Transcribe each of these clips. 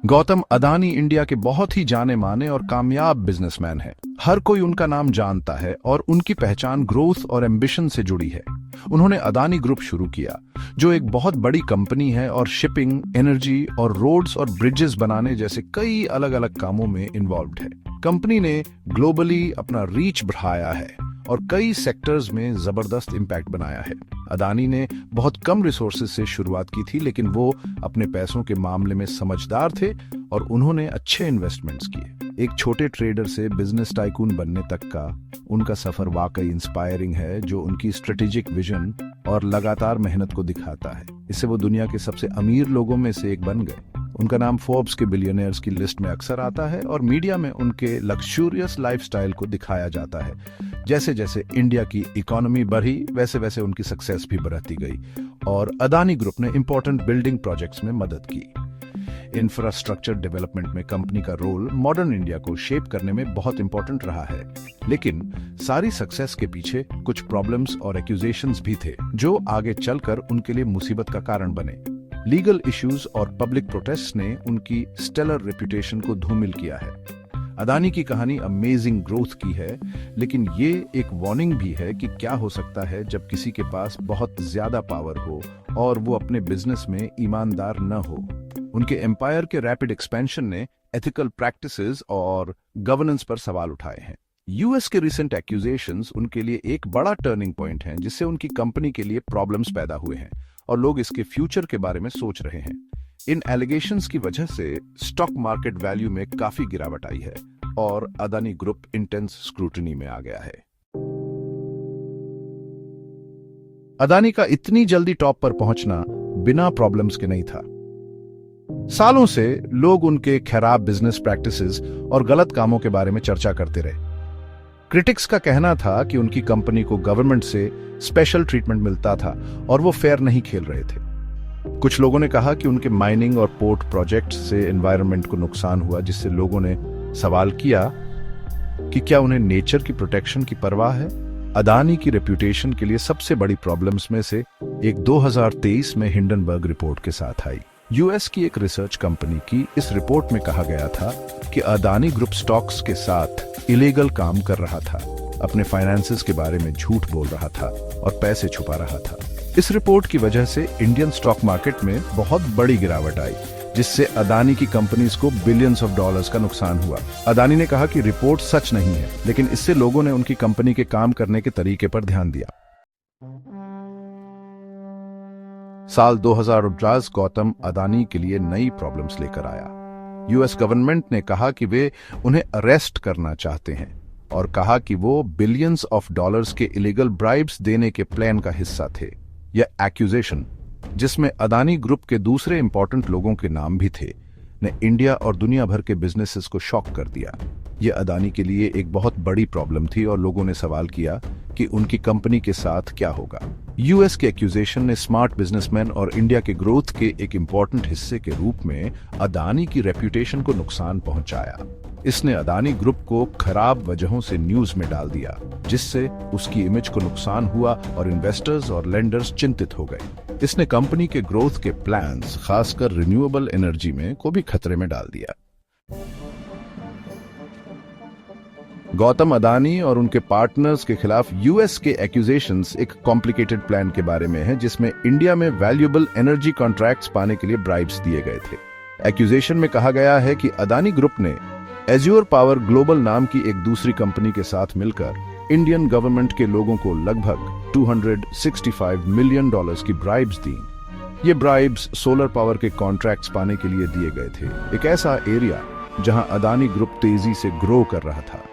Gautam Adani India के बहुत ही जाने माने और कामयाब बिजनेसमैन हैं। हर कोई उनका नाम जानता है और उनकी पहचान ग्रोथ और एम्बिशन से जुड़ी है। उन्होंने अदानी ग्रुप शुरू किया, जो एक बहुत बड़ी कंपनी है और शिपिंग, एनर्जी और रोड्स और ब्रिजेस बनाने जैसे कई अलग अलग कामों में इन्वॉल्व्ड है। कंपनी ने ग्लोबली अपना रीच बढ़ाया है और कई सेक्टर्स में जबरदस्त इंपैक्ट बनाया है। अदानी ने बहुत कम रिसोर्सेज से शुरुआत की थी, लेकिन वो अपने पैसों के मामले में समझदार थे और उन्होंने अच्छे इन्वेस्टमेंट्स किए। एक छोटे ट्रेडर से बिजनेस टाइकून बनने तक का उनका सफर वाकई इंस्पायरिंग है, जो उनकी स्ट्रेटेजिक विजन और लगातार मेहनत को दिखाता है। इससे वो दुनिया के सबसे अमीर लोगों में से एक बन गए। उनका नाम फोर्ब्स के बिलियनियर्स की लिस्ट में अक्सर आता है और मीडिया में उनके लग्जूरियस लाइफस्टाइल को दिखाया जाता है। जैसे जैसे इंडिया की इकोनॉमी बढ़ी, वैसे वैसे उनकी सक्सेस भी बढ़ती गई और अदानी ग्रुप ने इंपॉर्टेंट बिल्डिंग प्रोजेक्ट्स में मदद की। इंफ्रास्ट्रक्चर डेवलपमेंट में कंपनी का रोल मॉडर्न इंडिया को शेप करने में बहुत इंपॉर्टेंट रहा है। लेकिन सारी सक्सेस के पीछे कुछ प्रॉब्लम्स और एक्यूजेशंस भी थे, जो आगे चलकर उनके लिए मुसीबत का कारण बने। लीगल इश्यूज और पब्लिक प्रोटेस्ट ने उनकी स्टेलर रेपुटेशन को धूमिल किया है। अदानी की कहानी अमेजिंग ग्रोथ की है, लेकिन ये एक वार्निंग भी है कि क्या हो सकता है जब किसी के पास बहुत ज्यादा पावर हो और वो अपने बिजनेस में ईमानदार न हो। उनके एम्पायर के रैपिड एक्सपेंशन ने एथिकल प्रैक्टिसेस और गवर्नेंस पर सवाल उठाए हैं। यूएस के रिसेंट एक्यूजेशंस उनके लिए एक बड़ा टर्निंग पॉइंट है, जिससे उनकी कंपनी के लिए प्रॉब्लम्स पैदा हुए हैं और लोग इसके फ्यूचर के बारे में सोच रहे हैं। इन एलिगेशंस की वजह से स्टॉक मार्केट वैल्यू में काफी गिरावट आई है और अदानी ग्रुप इंटेंस स्क्रूटनी में आ गया है। अदानी का इतनी जल्दी टॉप पर पहुंचना बिना प्रॉब्लम्स के नहीं था। सालों से लोग उनके खराब बिजनेस प्रैक्टिसेस और गलत कामों के बारे में चर्चा करते रहे। क्रिटिक्स का कहना था कि उनकी कंपनी को गवर्नमेंट से स्पेशल ट्रीटमेंट मिलता था और वो फेयर नहीं खेल रहे थे। कुछ लोगों ने कहा कि उनके माइनिंग और पोर्ट प्रोजेक्ट से एनवायरनमेंट को नुकसान हुआ, जिससे लोगों ने सवाल किया कि क्या उन्हें नेचर की प्रोटेक्शन की परवाह है। अदानी की रेप्यूटेशन के लिए सबसे बड़ी प्रॉब्लम्स में से एक 2023 में हिंडनबर्ग रिपोर्ट के साथ आई। यूएस की एक रिसर्च कंपनी की इस रिपोर्ट में कहा गया था कि अदानी ग्रुप स्टॉक्स के साथ इलीगल काम कर रहा था, अपने फाइनेंसेस के बारे में झूठ बोल रहा था और पैसे छुपा रहा था। इस रिपोर्ट की वजह से इंडियन स्टॉक मार्केट में बहुत बड़ी गिरावट आई, जिससे अदानी की कंपनीज को बिलियंस ऑफ डॉलर्स का नुकसान हुआ। अदानी ने कहा कि रिपोर्ट सच नहीं है, लेकिन इससे लोगों ने उनकी कंपनी के काम करने के तरीके पर ध्यान दिया। साल 2010 गौतम अदानी के लिए नई प्रॉब्लम्स लेकर आया। यूएस गवर्नमेंट ने कहा कि वे उन्हें अरेस्ट करना चाहते हैं और कहा कि वो बिलियंस ऑफ डॉलर्स के इलीगल ब्राइब्स देने के प्लान का हिस्सा थे। यह एक्यूजेशन, जिसमें अदानी ग्रुप के दूसरे इंपॉर्टेंट लोगों के नाम भी थे, ने इंडिया और दुनिया भर के बिजनेसेस को शॉक कर दिया। यह अदानी के लिए एक बहुत बड़ी प्रॉब्लम थी और लोगों ने सवाल किया कि उनकी कंपनी के साथ क्या होगा। यूएस के एक्यूजेशन ने स्मार्ट बिजनेसमैन और इंडिया के ग्रोथ के एक इंपॉर्टेंट हिस्से के रूप में अदानी की रेप्यूटेशन को नुकसान पहुंचाया। इसने अदानी ग्रुप को खराब वजहों से न्यूज में डाल दिया, जिससे उसकी इमेज को नुकसान हुआ और इन्वेस्टर्स और लेंडर्स चिंतित हो गए। इसने कंपनी के ग्रोथ के प्लान्स, खासकर रिन्यूएबल एनर्जी में, को भी खतरे में डाल दिया। गौतम अदानी और उनके पार्टनर्स के खिलाफ यूएस के एक्यूजेशंस एक कॉम्प्लिकेटेड प्लान के बारे में है, जिसमें इंडिया में वैल्यूएबल एनर्जी कॉन्ट्रैक्ट्स पाने के लिए ब्राइब्स दिए गए थे। एक्यूजेशन में कहा गया है कि अदानी ग्रुप ने एज्योर पावर ग्लोबल नाम की एक दूसरी कंपनी के साथ मिलकर इंडियन गवर्नमेंट के लोगों को लगभग 265 मिलियन डॉलर्स की ब्राइब्स दी। ये ब्राइब्स सोलर पावर के कॉन्ट्रैक्ट्स पाने के लिए दिए गए थे, एक ऐसा एरिया जहां अदानी ग्रुप तेजी से ग्रो कर रहा था।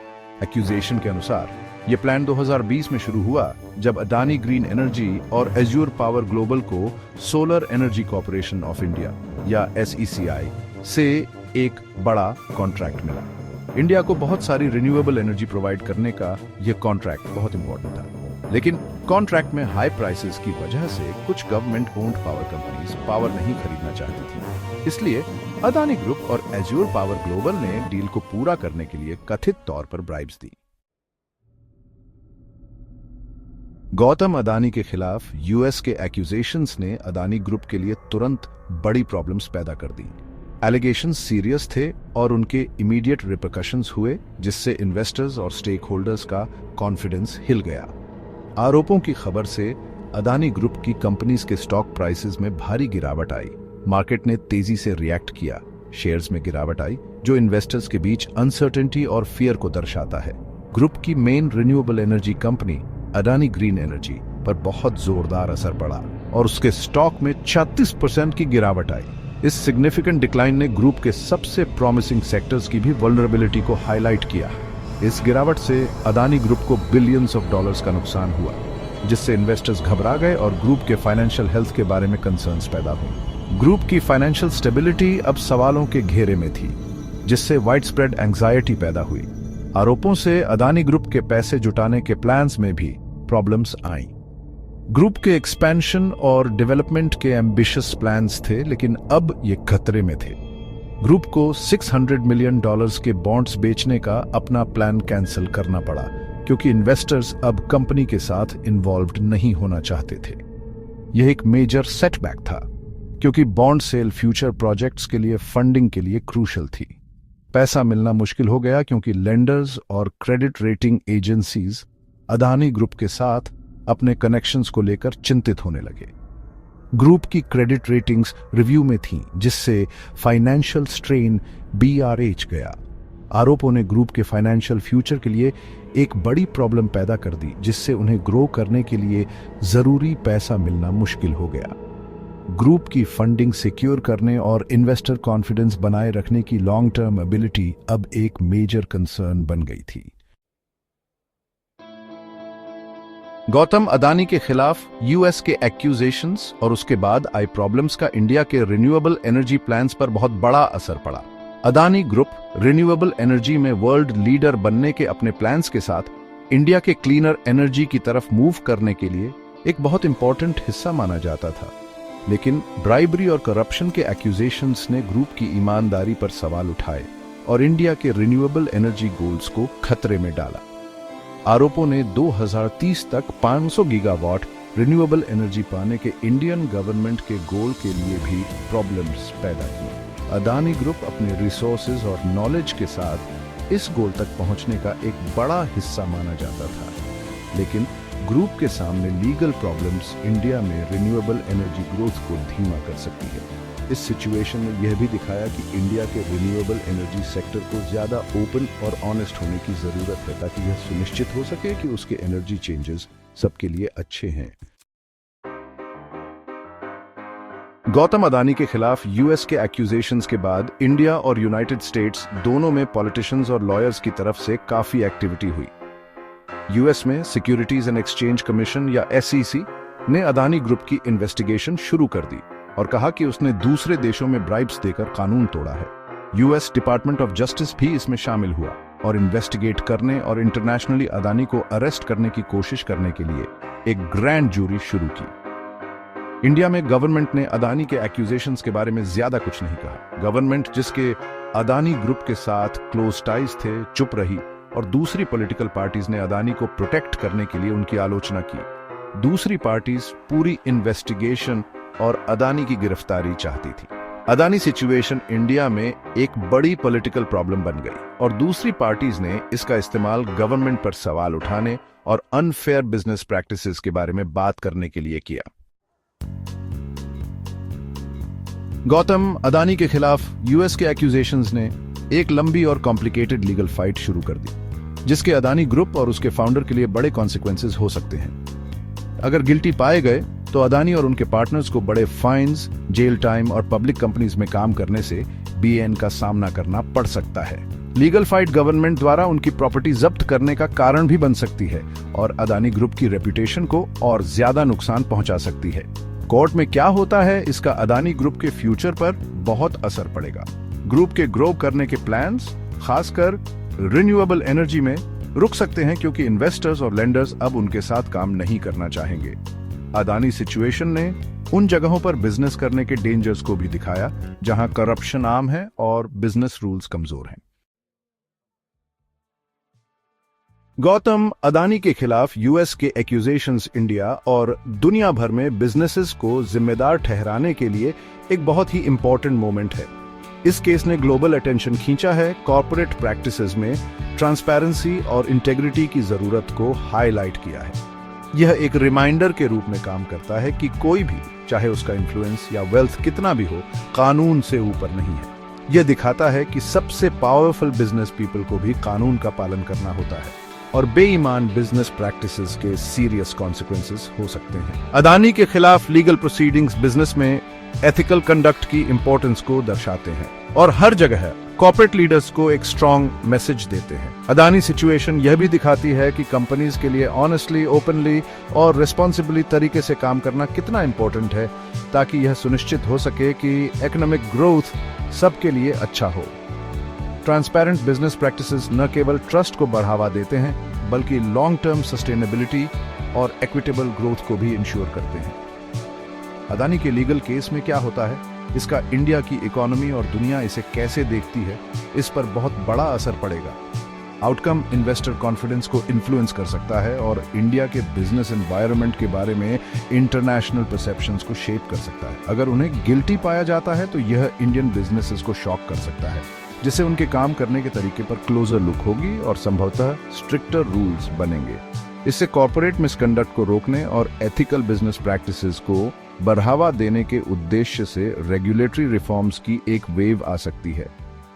एक्यूजेशन के अनुसार यह प्लान 2020 में शुरू हुआ, जब अदानी ग्रीन एनर्जी और एज्योर पावर ग्लोबल को solar energy corporation of India या SECI से एक बड़ा कॉन्ट्रैक्ट मिला। इंडिया को बहुत सारी रिन्यूएबल एनर्जी प्रोवाइड करने का यह कॉन्ट्रैक्ट बहुत इंपॉर्टेंट था, लेकिन कॉन्ट्रैक्ट में हाई प्राइसेस की वजह से कुछ government owned power companies power नहीं खरीदना चाहती थी। इसलिए अदानी ग्रुप और एज्योर पावर ग्लोबल ने डील को पूरा करने के लिए कथित तौर पर ब्राइब्स दी। गौतम अदानी के खिलाफ यूएस के एक्यूजेशंस ने अदानी ग्रुप के लिए तुरंत बड़ी प्रॉब्लम्स पैदा कर दी। एलिगेशंस सीरियस थे और उनके इमीडिएट रिपरकशंस हुए, जिससे इन्वेस्टर्स और स्टेक होल्डर्स का कॉन्फिडेंस हिल गया। आरोपों की खबर से अदानी ग्रुप की कंपनीज के स्टॉक प्राइसेस में भारी गिरावट आई। मार्केट ने तेजी से रिएक्ट किया, शेयर्स में गिरावट आई, जो इन्वेस्टर्स के बीच अनसर्टेनिटी और फियर को दर्शाता है। ग्रुप की main renewable energy company Adani green energy पर बहुत जोरदार असर पड़ा और उसके स्टॉक में 36% की गिरावट आई। इस सिग्निफिकेंट डिक्लाइन ने ग्रुप के सबसे प्रॉमिसिंग सेक्टर्स की भी वल्नरेबिलिटी को हाईलाइट किया। इस गिरावट से अदानी ग्रुप को बिलियंस ऑफ डॉलर्स का नुकसान हुआ, जिससे इन्वेस्टर्स घबरा गए और ग्रुप के फाइनेंशियल हेल्थ के बारे में कंसर्न्स पैदा हुए। ग्रुप की फाइनेंशियल स्टेबिलिटी अब सवालों के घेरे में थी, जिससे वाइडस्प्रेड एंग्जाइटी पैदा हुई। आरोपों से अदानी ग्रुप के पैसे जुटाने के प्लान्स में भी प्रॉब्लम्स आईं। ग्रुप के एक्सपेंशन और डेवलपमेंट के एम्बिशियस प्लान्स थे, लेकिन अब ये खतरे में थे। ग्रुप को $600 मिलियन के बॉन्ड्स बेचने का अपना प्लान कैंसिल करना पड़ा, क्योंकि इन्वेस्टर्स अब कंपनी के साथ इन्वॉल्व्ड नहीं होना चाहते थे। यह एक मेजर सेटबैक था, क्योंकि बॉन्ड सेल फ्यूचर प्रोजेक्ट्स के लिए फंडिंग के लिए क्रूशल थी। पैसा मिलना मुश्किल हो गया क्योंकि लेंडर्स और credit rating agencies Adani group के साथ अपने कनेक्शंस को लेकर चिंतित होने लगे। ग्रुप की क्रेडिट रेटिंग्स रिव्यू में थीं, जिससे फाइनेंशियल स्ट्रेन BRH गया। आरोपों ने ग्रुप के फाइनेंशियल फ्यूचर के लिए एक बड़ी प्रॉब्लम पैदा कर दी, जिससे उन्हें ग्रो करने के लिए जरूरी पैसा मिलना मुश्किल हो गया। ग्रुप की फंडिंग सिक्योर करने और इन्वेस्टर कॉन्फिडेंस बनाए रखने की लॉन्ग टर्म एबिलिटी अब एक मेजर कंसर्न बन गई थी। गौतम अदानी के खिलाफ यूएस के एक्यूजेशंस और उसके बाद आई प्रॉब्लम्स का इंडिया के रिन्यूएबल एनर्जी प्लान्स पर बहुत बड़ा असर पड़ा। अदानी ग्रुप रिन्यूएबल एनर्जी में वर्ल्ड लीडर बनने के अपने प्लान्स के साथ इंडिया के क्लीनर एनर्जी की तरफ मूव करने के लिए एक बहुत इंपॉर्टेंट हिस्सा माना जाता था। लेकिन ब्राइबरी और करप्शन के एक्यूजेशंस ने ग्रुप की ईमानदारी पर सवाल उठाए और इंडिया के रिन्यूएबल एनर्जी गोल्स को खतरे में डाला। आरोपों ने 2030 तक 500 गीगावाट रिन्यूएबल एनर्जी पाने के इंडियन गवर्नमेंट के गोल के लिए भी प्रॉब्लम्स पैदा की। अदानी ग्रुप अपने रिसोर्सेज और नॉलेज के साथ इस गोल तक पहुंचने का एक बड़ा हिस्सा माना जाता था, लेकिन ग्रुप के सामने लीगल प्रॉब्लम्स इंडिया में रिन्यूएबल एनर्जी ग्रोथ को धीमा कर सकती है। इस सिचुएशन ने यह भी दिखाया कि इंडिया के रिन्यूएबल एनर्जी सेक्टर को ज्यादा ओपन और ऑनेस्ट होने की जरूरत है, ताकि यह सुनिश्चित हो सके कि उसके एनर्जी चेंजेस सबके लिए अच्छे हैं। गौतम अदानी के खिलाफ यूएस के एक्यूजेशंस के बाद इंडिया और यूनाइटेड स्टेट्स दोनों में पॉलिटिशियंस और लॉयर्स की तरफ से काफी एक्टिविटी हुई। यूएस में सिक्योरिटीज एंड एक्सचेंज कमीशन या SEC ने अदानी ग्रुप की इन्वेस्टिगेशन शुरू कर दी और कहा कि उसने दूसरे देशों में ब्राइब्स देकर कानून तोड़ा है। यूएस डिपार्टमेंट ऑफ जस्टिस भी इसमें शामिल हुआ और इन्वेस्टिगेट करने और इंटरनेशनली अदानी को अरेस्ट करने की कोशिश करने के लिए एक ग्रैंड जूरी शुरू की। इंडिया में गवर्नमेंट ने अदानी के एक्यूजेशंस के बारे में ज्यादा कुछ नहीं कहा। गवर्नमेंट, जिसके अदानी ग्रुप के साथ क्लोज टाइज थे, चुप रही और दूसरी पॉलिटिकल पार्टीज ने अदानी को प्रोटेक्ट करने के लिए उनकी आलोचना की। दूसरी पार्टीज पूरी इन्वेस्टिगेशन और अदानी की गिरफ्तारी चाहती थी। अदानी सिचुएशन इंडिया में एक बड़ी पॉलिटिकल प्रॉब्लम बन गई और दूसरी पार्टीज ने इसका इस्तेमाल गवर्नमेंट पर सवाल उठाने और अनफेयर बिजनेस प्रैक्टिसेस के बारे में बात करने के लिए किया। गौतम अदानी के खिलाफ यूएस के एक्यूजेशंस ने एक लंबी और कॉम्प्लिकेटेड लीगल फाइट शुरू कर दी, जिसके अदानी ग्रुप और उसके फाउंडर के लिए बड़े कॉन्सिक्वेंसेस हो सकते हैं। अगर गिल्टी पाए गए तो अदानी और उनके पार्टनर्स को बड़े फाइन्स, जेल टाइम और पब्लिक कंपनीज में काम करने से BAN का सामना करना पड़ सकता है। लीगल फाइट गवर्नमेंट द्वारा उनकी प्रॉपर्टी जब्त करने का कारण भी बन सकती है और अदानी ग्रुप की रेपुटेशन को और ज्यादा नुकसान पहुंचा सकती है। कोर्ट में क्या होता है, इसका अदानी ग्रुप के फ्यूचर पर बहुत असर पड़ेगा। ग्रुप के ग्रो करने के प्लान्स, खासकर रिन्यूएबल एनर्जी में, रुक सकते हैं क्योंकि इन्वेस्टर्स और लेंडर्स अब उनके साथ काम नहीं करना चाहेंगे। अदानी सिचुएशन ने उन जगहों पर बिजनेस करने के डेंजर्स को भी दिखाया जहां करप्शन आम है और बिजनेस रूल्स कमजोर हैं। गौतम अदानी के खिलाफ यूएस के एक्यूजेशंस इंडिया और दुनिया भर में बिजनेसेस को जिम्मेदार ठहराने के लिए एक बहुत ही इंपॉर्टेंट मोमेंट है। इस केस ने ग्लोबल अटेंशन खींचा है। कॉर्पोरेट प्रैक्टिसेस में ट्रांसपेरेंसी और इंटेग्रिटी की जरूरत को हाईलाइट किया है। यह एक रिमाइंडर के रूप में काम करता है कि कोई भी, चाहे उसका इन्फ्लुएंस या वेल्थ कितना भी हो, कानून से ऊपर नहीं है। यह दिखाता है कि सबसे पावरफुल बिजनेस पीपल को भी कानून का पालन करना होता है और बेईमान बिजनेस प्रैक्टिसेस के सीरियस कॉन्सिक्वेंसेस हो सकते हैं। अदानी के खिलाफ लीगल प्रोसीडिंग्स बिजनेस में एथिकल कंडक्ट की इंपॉर्टेंस को दर्शाते हैं और हर जगह कॉर्पोरेट लीडर्स को एक स्ट्रॉन्ग मैसेज देते हैं। अदानी सिचुएशन यह भी दिखाती है कि कंपनीज के लिए ऑनेस्टली, ओपनली और रिस्पॉन्सिबली तरीके से काम करना कितना इंपॉर्टेंट है, ताकि यह सुनिश्चित हो सके कि इकोनॉमिक ग्रोथ सबके लिए अच्छा हो। ट्रांसपेरेंट बिजनेस प्रैक्टिसेस न केवल ट्रस्ट को बढ़ावा देते हैं, बल्कि लॉन्ग टर्म सस्टेनेबिलिटी और इक्विटेबल ग्रोथ को भी इंश्योर करते हैं। अदानी के लीगल केस में क्या होता है, इसका इंडिया की इकोनॉमी और दुनिया इसे कैसे देखती है, इस पर बहुत बड़ा असर पड़ेगा। आउटकम इन्वेस्टर कॉन्फिडेंस को इन्फ्लुएंस कर सकता है और इंडिया के बिजनेस एनवायरनमेंट के बारे में इंटरनेशनल परसेप्शंस को शेप कर सकता है। अगर उन्हें गिल्टी पाया जाता है तो यह इंडियन बिजनेसेस को शॉक कर सकता है, जिससे उनके काम करने के तरीके पर क्लोजर लुक होगी और संभवतः स्ट्रिक्टर रूल्स बनेंगे। इससे कॉर्पोरेट मिसकंडक्ट को रोकने और एथिकल बिजनेस प्रैक्टिसेस को बढ़ावा देने के उद्देश्य से रेगुलेटरी रिफॉर्म्स की एक वेव आ सकती है।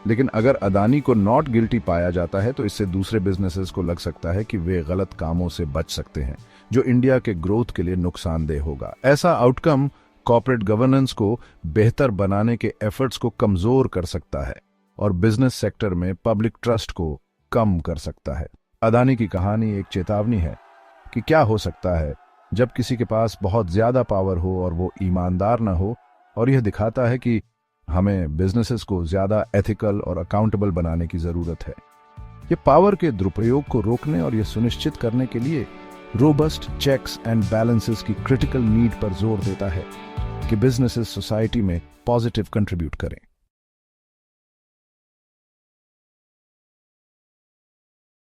लेकिन अगर अदानी को नॉट गिल्टी पाया जाता है तो इससे दूसरे बिजनेसेस को लग सकता है कि वे गलत कामों से बच सकते हैं, जो इंडिया के ग्रोथ के लिए नुकसानदेह होगा। ऐसा आउटकम कॉर्पोरेट गवर्नेंस को बेहतर बनाने के एफर्ट्स को कमजोर कर सकता है और बिजनेस सेक्टर में पब्लिक ट्रस्ट को कम कर सकता है। अदानी की कहानी एक चेतावनी है कि क्या हो सकता है जब किसी के पास बहुत ज्यादा पावर हो और वो ईमानदार ना हो, और यह दिखाता है कि हमें बिजनेसेस को ज्यादा एथिकल और अकाउंटेबल बनाने की जरूरत है। ये पावर के दुरुपयोग को रोकने और यह सुनिश्चित करने के लिए रोबस्ट चेक्स एंड बैलेंसेस की क्रिटिकल नीड पर जोर देता है कि बिजनेसेस सोसाइटी में पॉजिटिव कंट्रीब्यूट करें।